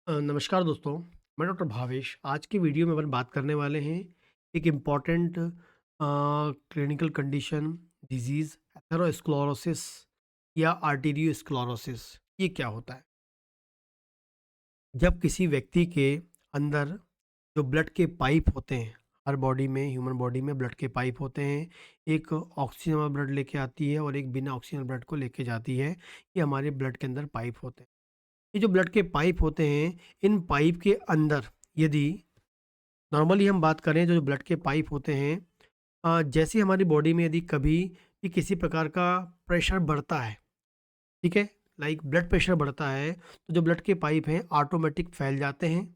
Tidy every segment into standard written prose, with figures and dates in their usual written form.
नमस्कार दोस्तों, मैं डॉक्टर भावेश। आज की वीडियो में अपन बात करने वाले हैं एक important clinical condition, disease atherosclerosis या आर्टेरियोस्क्लेरोसिस। ये क्या होता है? जब किसी व्यक्ति के अंदर जो ब्लड के पाइप होते हैं, हर बॉडी में, ह्यूमन बॉडी में ब्लड के पाइप होते हैं। एक ऑक्सीजन वाला ब्लड लेके आती है और एक बिना ऑक्सीजन ब्लड को लेके जाती है। ये हमारे ब्लड के अंदर पाइप होते हैं। ये जो ब्लड के पाइप होते हैं, इन पाइप के अंदर यदि नॉर्मली हम बात करें, जो ब्लड के पाइप होते हैं, जैसे हमारी बॉडी में यदि कभी भी किसी प्रकार का प्रेशर बढ़ता है, ठीक है, लाइक ब्लड प्रेशर बढ़ता है, तो जो ब्लड के पाइप हैं ऑटोमेटिक फैल जाते हैं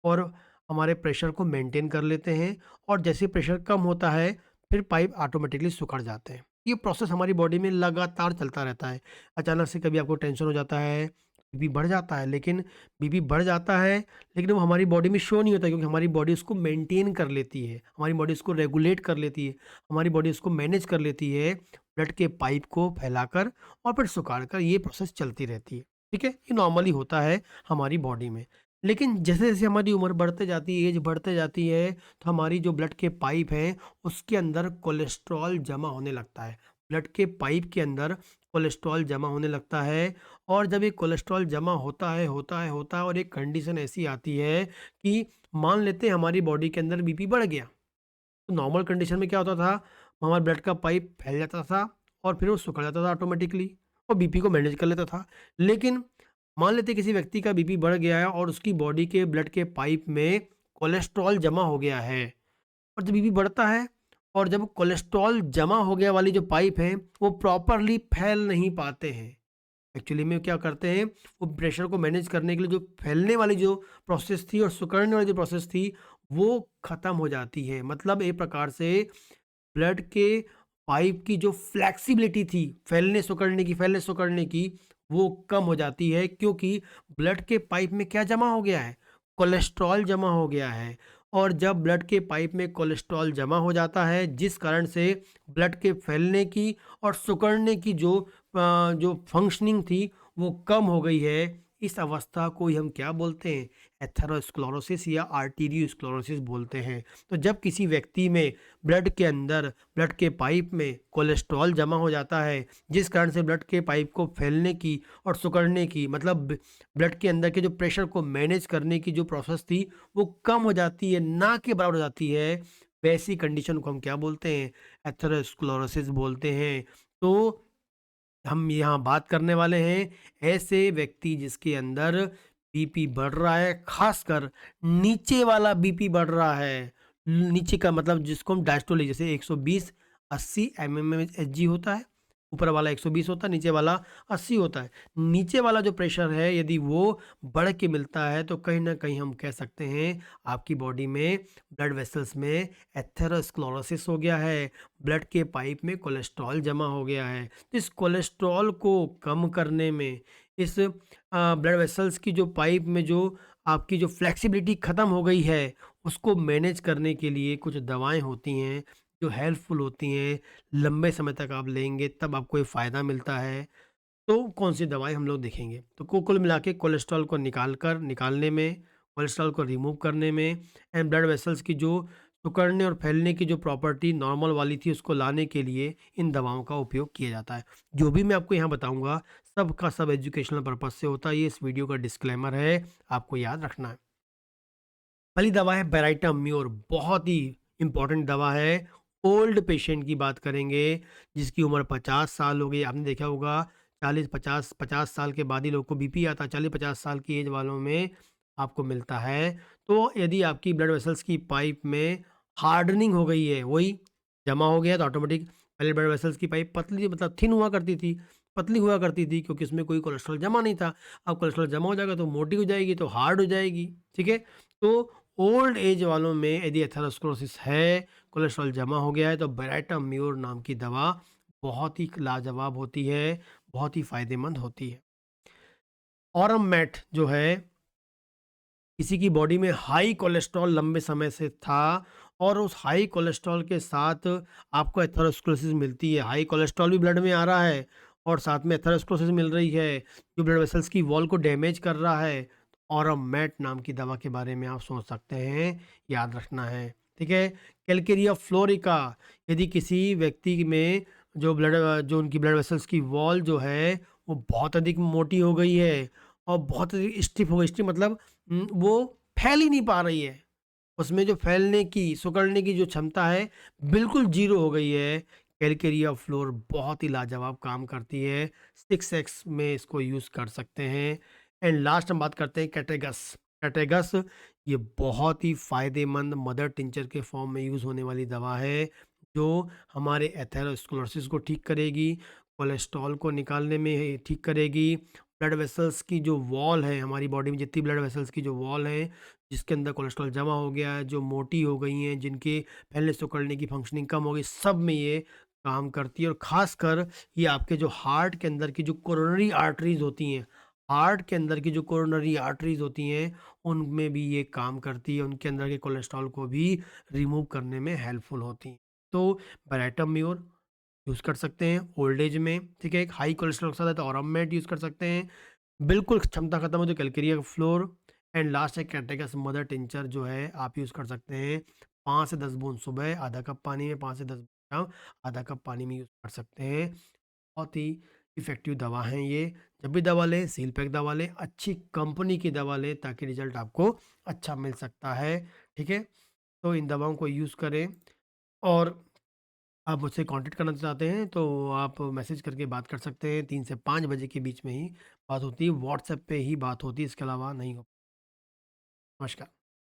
और हमारे प्रेशर को मेंटेन कर लेते हैं। और जैसे प्रेशर कम होता है, फिर पाइप ऑटोमेटिकली सिकुड़ जाते हैं। ये प्रोसेस हमारी बॉडी में लगातार चलता रहता है। अचानक से कभी आपको टेंशन हो जाता है, बीपी बढ़ जाता है, लेकिन बीपी बढ़ जाता है, लेकिन वो हमारी बॉडी में शो नहीं होता, क्योंकि हमारी बॉडी उसको मेंटेन कर लेती है, हमारी बॉडी उसको रेगुलेट कर लेती है, हमारी बॉडी उसको मैनेज कर लेती है ब्लड के पाइप को फैलाकर और फिर सुखाड़ कर। ये प्रोसेस चलती रहती है, ठीक है। ये नॉर्मली होता है हमारी बॉडी में। लेकिन जैसे-जैसे हमारी उम्र बढ़ते जाती है, एज बढ़ते जाती है, तो हमारी जो ब्लड के पाइप हैं, उसके अंदर कोलेस्ट्रॉल जमा होने लगता है। ब्लड के पाइप के अंदर कोलेस्ट्रॉल जमा होने लगता है और जब ये कोलेस्ट्रॉल जमा होता है और एक कंडीशन ऐसी आती है कि मान लेते हैं हमारी बॉडी के अंदर बीपी बढ़ गया। तो नॉर्मल कंडीशन में क्या होता था, हमारे ब्लड का पाइप फैल जाता था और फिर वो सिकुड़ जाता था ऑटोमेटिकली और बीपी को मैनेज कर लेता था। लेकिन मान लेते किसी व्यक्ति का बीपी बढ़ गया है और उसकी बॉडी के ब्लड के पाइप में कोलेस्ट्रॉल जमा हो गया है, और जब बीपी बढ़ता है और जब कोलेस्ट्रॉल जमा हो गया वाली जो पाइप हैं, वो प्रॉपरली फैल नहीं पाते हैं। एक्चुअली में क्या करते हैं, वो प्रेशर को मैनेज करने के लिए जो फैलने वाली जो प्रोसेस थी और सिकुड़ने वाली जो प्रोसेस थी, वो ख़त्म हो जाती है। मतलब एक प्रकार से ब्लड के पाइप की जो फ्लेक्सिबिलिटी थी फैलने सिकुड़ने की, वो कम हो जाती है, क्योंकि ब्लड के पाइप में क्या जमा हो गया है, कोलेस्ट्रॉल जमा हो गया है। और जब ब्लड के पाइप में कोलेस्ट्रॉल जमा हो जाता है, जिस कारण से ब्लड के फैलने की और सिकुड़ने की जो फंक्शनिंग थी, वो कम हो गई है। इस अवस्था को ही हम क्या बोलते हैं, एथेरोस्क्लेरोसिस या आर्टेरियोस्क्लेरोसिस बोलते हैं। तो जब किसी व्यक्ति में ब्लड के अंदर, ब्लड के पाइप में कोलेस्ट्रॉल जमा हो जाता है, जिस कारण से ब्लड के पाइप को फैलने की और सिकुड़ने की, मतलब ब्लड के अंदर के जो प्रेशर को मैनेज करने की जो प्रोसेस थी, वो कम हो जाती है, ना के बराबर हो जाती है। वैसी कंडीशन को हम क्या बोलते हैं, एथेरोस्क्लेरोसिस बोलते हैं। तो हम यहाँ बात करने वाले हैं ऐसे व्यक्ति जिसके अंदर बीपी बढ़ रहा है, खासकर नीचे वाला बीपी बढ़ रहा है। नीचे का मतलब जिसको हम डायस्टोलिक, जैसे 120 80 mmHg होता है, ऊपर वाला 120 होता है, नीचे वाला 80 होता है। नीचे वाला जो प्रेशर है, यदि वो बढ़ के मिलता है, तो कहीं ना कहीं हम कह सकते हैं आपकी बॉडी में, ब्लड वेसल्स में एथेरोस्क्लेरोसिस हो गया है, ब्लड के पाइप में कोलेस्ट्रॉल जमा हो गया है। तो इस कोलेस्ट्रॉल को कम करने में, इस ब्लड वेसल्स की जो पाइप में जो आपकी जो फ्लेक्सिबिलिटी ख़त्म हो गई है, उसको मैनेज करने के लिए कुछ दवाएँ होती हैं, जो हेल्पफुल होती हैं। लंबे समय तक आप लेंगे तब आपको ये फ़ायदा मिलता है। तो कौन-सी दवाएँ हम लोग देखेंगे? तो कुल मिला के कोलेस्ट्रॉल को निकालने में, कोलेस्ट्रॉल को रिमूव करने में एंड ब्लड वेसल्स की जो सिकुड़ने और फैलने की जो प्रॉपर्टी नॉर्मल वाली थी, उसको लाने के लिए इन दवाओं का उपयोग किया जाता है। जो भी मैं आपको यहाँ बताऊँगा, सब का सब एजुकेशनल पर्पज़ से होता है। ये इस वीडियो का डिस्क्लेमर है, आपको याद रखना है। पहली दवा है बेराइटाम्योर, बहुत ही इम्पोर्टेंट दवा है। ओल्ड पेशेंट की बात करेंगे, जिसकी उम्र 50 साल हो गई। आपने देखा होगा 40-50 साल के बाद ही लोग को बीपी आता है। 40-50 साल की एज वालों में आपको मिलता है। तो यदि आपकी ब्लड वेसल्स की पाइप में हार्डनिंग हो गई है, वही जमा हो गया, तो ऑटोमेटिक पहले ब्लड वेसल्स की पाइप पतली, मतलब थिन हुआ करती थी, पतली हुआ करती थी, क्योंकि उसमें कोई कोलेस्ट्रॉल जमा नहीं था। अब कोलेस्ट्रॉल जमा हो जाएगा तो मोटी हो जाएगी, तो हार्ड हो जाएगी, ठीक है। तो ओल्ड एज वालों में यदि एथेरोस्क्लेरोसिस है, कोलेस्ट्रॉल जमा हो गया है, तो बेराटाम्योर नाम की दवा बहुत ही लाजवाब होती है, बहुत ही फ़ायदेमंद होती है। ऑरमेट जो है, किसी की बॉडी में हाई कोलेस्ट्रॉल लंबे समय से था और उस हाई कोलेस्ट्रॉल के साथ आपको एथेरोस्क्लेरोसिस मिलती है। हाई कोलेस्ट्रॉल भी ब्लड में आ रहा है और साथ में एथेरोस्क्लेरोसिस मिल रही है, जो ब्लड वेसल्स की वॉल को डैमेज कर रहा है। ऑरामेट नाम की दवा के बारे में आप सोच सकते हैं, याद रखना है, ठीक है? कैलकेरिया फ्लोरिका, यदि किसी व्यक्ति में जो उनकी ब्लड वेसल्स की वॉल जो है, वो बहुत अधिक मोटी हो गई है और बहुत अधिक स्टिफ हो गई, स्टिफ मतलब वो फैल ही नहीं पा रही है। उसमें जो फैलने की, सिकुड़ने की जो क्षमता है, बिल्कुल ज़ीरो हो गई है। कैलकेरिया फ्लोर बहुत ही लाजवाब काम करती है। 6x में इसको यूज़ कर सकते हैं। एंड लास्ट हम बात करते हैं कैटेगस। कैटेगस ये बहुत ही फ़ायदेमंद मदर टिंचर के फॉर्म में यूज़ होने वाली दवा है, जो हमारे एथेरोस्क्लेरोसिस को ठीक करेगी, कोलेस्ट्रॉल को निकालने में ठीक करेगी, ब्लड वेसल्स की जो वॉल है, हमारी बॉडी में जितनी ब्लड वेसल्स की जो वॉल है, जिसके अंदर कोलेस्ट्रॉल जमा हो गया है, जो मोटी हो गई हैं, जिनके फैलने सिकुड़ने की फंक्शनिंग कम हो गई, सब में ये काम करती है। और ख़ासकर ये आपके जो हार्ट के अंदर की जो कोरोनरी आर्टरीज़ होती हैं, हार्ट के अंदर की जो कोरोनरी आर्टरीज़ होती हैं, उनमें भी ये काम करती है, उनके अंदर के कोलेस्ट्रॉल को भी रिमूव करने में हेल्पफुल होती हैं। तो बेरेटम म्योर यूज़ कर सकते हैं ओल्ड एज में, ठीक है? एक हाई कोलेस्ट्रॉल के साथ है तो ऑरामेट यूज़ कर सकते हैं। बिल्कुल क्षमता खत्म हो तो कैलकेरिया फ्लोर। एंड लास्ट है कैटेगस मदर टिंचर, जो है आप यूज़ कर सकते हैं 5 से 10 बूंद सुबह, आधा कप पानी में, 5 से 10 बूंद शाम, आधा कप पानी में यूज़ कर सकते हैं। बहुत ही इफ़ेक्टिव दवा हैं ये। जब भी दवा लें, सील पैक दवा लें, अच्छी कंपनी की दवा लें, ताकि रिज़ल्ट आपको अच्छा मिल सकता है, ठीक है? तो इन दवाओं को यूज़ करें। और आप मुझसे कांटेक्ट करना चाहते हैं तो आप मैसेज करके बात कर सकते हैं। 3 से 5 बजे के बीच में ही बात होती है, व्हाट्सएप पे ही बात होती है, इसके अलावा नहीं हो। नमस्कार।